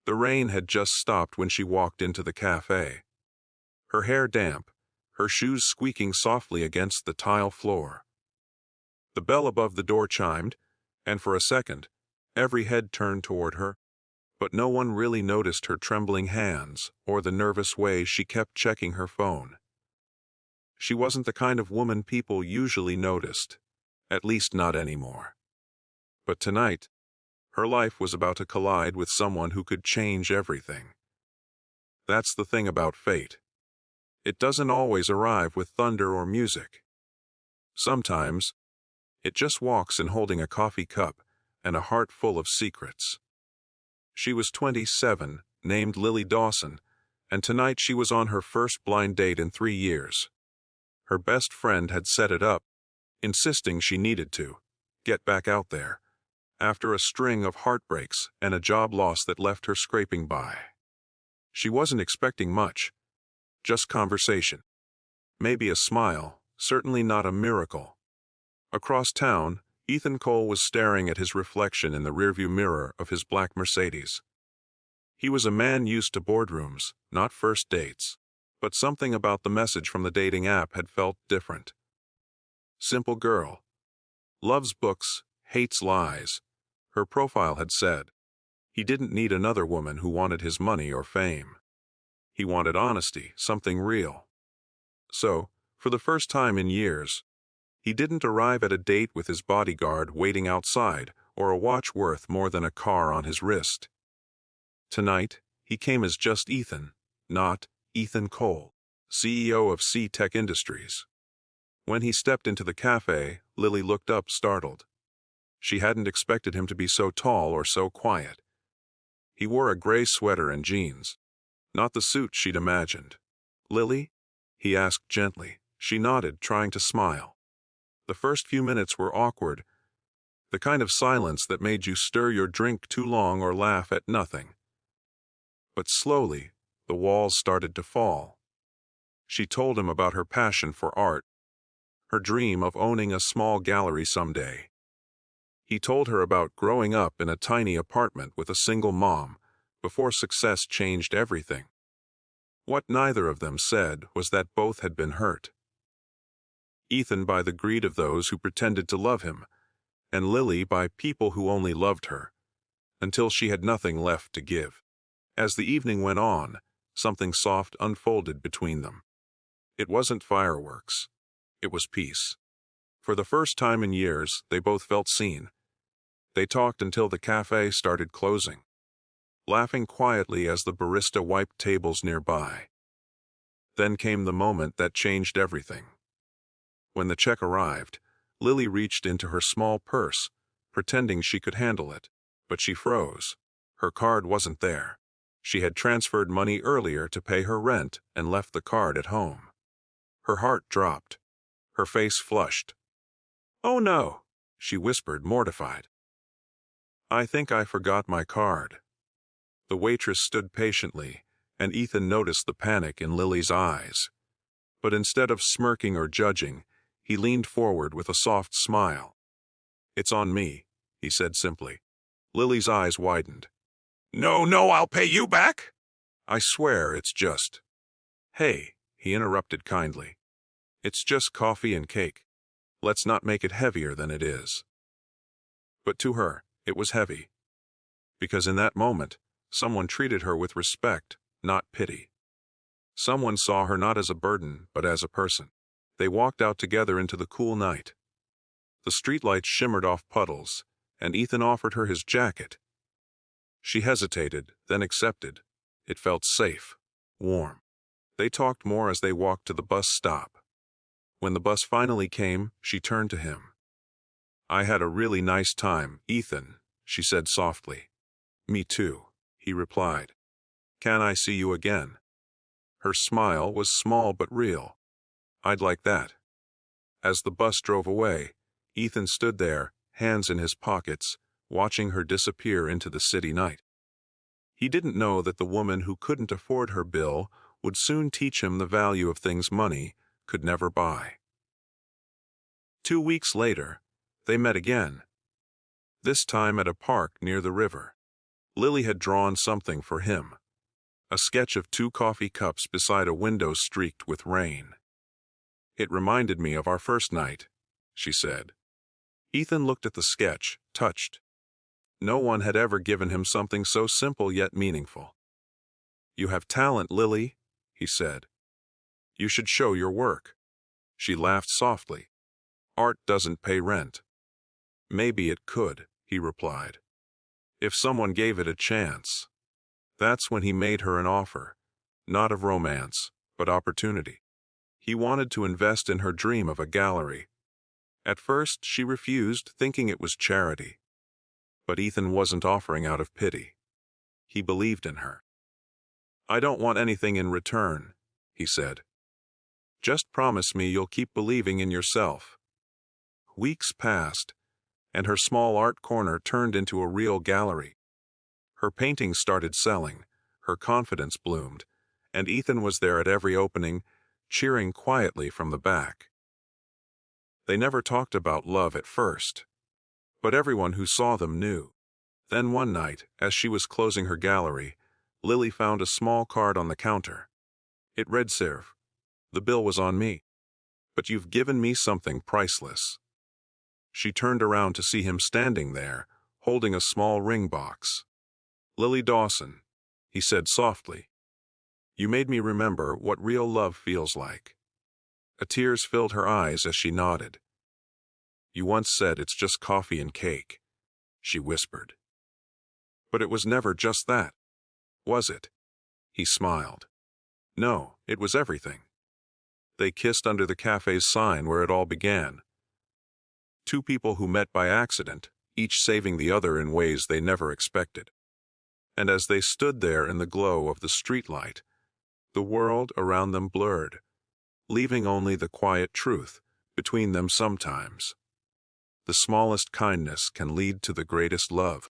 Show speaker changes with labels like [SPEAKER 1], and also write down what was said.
[SPEAKER 1] The rain had just stopped when she walked into the cafe. Her hair damp, her shoes squeaking softly against the tile floor. The bell above the door chimed, and for a second, every head turned toward her, but no one really noticed her trembling hands or the nervous way she kept checking her phone. She wasn't the kind of woman people usually noticed, at least not anymore. But tonight, her life was about to collide with someone who could change everything. That's the thing about fate. It doesn't always arrive with thunder or music. Sometimes, it just walks in holding a coffee cup and a heart full of secrets. She was 27, named Lily Dawson, and tonight she was on her first blind date in 3 years. Her best friend had set it up, insisting she needed to get back out there, after a string of heartbreaks and a job loss that left her scraping by. She wasn't expecting much, just conversation. Maybe a smile, certainly not a miracle. Across town, Ethan Cole was staring at his reflection in the rearview mirror of his black Mercedes. He was a man used to boardrooms, not first dates, but something about the message from the dating app had felt different. Simple girl. Loves books, hates lies. Her profile had said. He didn't need another woman who wanted his money or fame. He wanted honesty, something real. So, for the first time in years, he didn't arrive at a date with his bodyguard waiting outside or a watch worth more than a car on his wrist. Tonight, he came as just Ethan, not Ethan Cole, CEO of C-Tech Industries. When he stepped into the cafe, Lily looked up startled. She hadn't expected him to be so tall or so quiet. He wore a gray sweater and jeans, not the suit she'd imagined. "Lily?" he asked gently. She nodded, trying to smile. The first few minutes were awkward, the kind of silence that made you stir your drink too long or laugh at nothing. But slowly, the walls started to fall. She told him about her passion for art, her dream of owning a small gallery someday. He told her about growing up in a tiny apartment with a single mom before success changed everything. What neither of them said was that both had been hurt. Ethan by the greed of those who pretended to love him, and Lily by people who only loved her, until she had nothing left to give. As the evening went on, something soft unfolded between them. It wasn't fireworks. It was peace. For the first time in years, they both felt seen. They talked until the cafe started closing, laughing quietly as the barista wiped tables nearby. Then came the moment that changed everything. When the check arrived, Lily reached into her small purse, pretending she could handle it, but she froze. Her card wasn't there. She had transferred money earlier to pay her rent and left the card at home. Her heart dropped. Her face flushed. "Oh no," she whispered, mortified. "I think I forgot my card." The waitress stood patiently, and Ethan noticed the panic in Lily's eyes. But instead of smirking or judging, he leaned forward with a soft smile. "It's on me," he said simply. Lily's eyes widened. No, I'll pay you back." "I swear it's just—" "Hey," he interrupted kindly. "It's just coffee and cake. Let's not make it heavier than it is." But to her, it was heavy. Because in that moment, someone treated her with respect, not pity. Someone saw her not as a burden, but as a person. They walked out together into the cool night. The streetlights shimmered off puddles, and Ethan offered her his jacket. She hesitated, then accepted. It felt safe, warm. They talked more as they walked to the bus stop. When the bus finally came, she turned to him. "I had a really nice time, Ethan," she said softly. "Me too," he replied. "Can I see you again?" Her smile was small but real. "I'd like that." As the bus drove away, Ethan stood there, hands in his pockets, watching her disappear into the city night. He didn't know that the woman who couldn't afford her bill would soon teach him the value of things money could never buy. 2 weeks later, they met again, this time at a park near the river. Lily had drawn something for him. A sketch of 2 coffee cups beside a window streaked with rain. "It reminded me of our first night," she said. Ethan looked at the sketch, touched. No one had ever given him something so simple yet meaningful. "You have talent, Lily," he said. "You should show your work." She laughed softly. "Art doesn't pay rent." "Maybe it could," he replied. "If someone gave it a chance." That's when he made her an offer, not of romance, but opportunity. He wanted to invest in her dream of a gallery. At first, she refused, thinking it was charity. But Ethan wasn't offering out of pity. He believed in her. "I don't want anything in return," he said. "Just promise me you'll keep believing in yourself." Weeks passed, and her small art corner turned into a real gallery. Her paintings started selling, her confidence bloomed, and Ethan was there at every opening, cheering quietly from the back. They never talked about love at first, but everyone who saw them knew. Then one night, as she was closing her gallery, Lily found a small card on the counter. It read, "Serve. The bill was on me. But you've given me something priceless." She turned around to see him standing there, holding a small ring box. "Lily Dawson," he said softly, "you made me remember what real love feels like." Tears filled her eyes as she nodded. "You once said it's just coffee and cake," she whispered. "But it was never just that, was it?" He smiled. "No, it was everything." They kissed under the cafe's sign where it all began. 2 people who met by accident, each saving the other in ways they never expected. And as they stood there in the glow of the streetlight, the world around them blurred, leaving only the quiet truth between them sometimes. The smallest kindness can lead to the greatest love.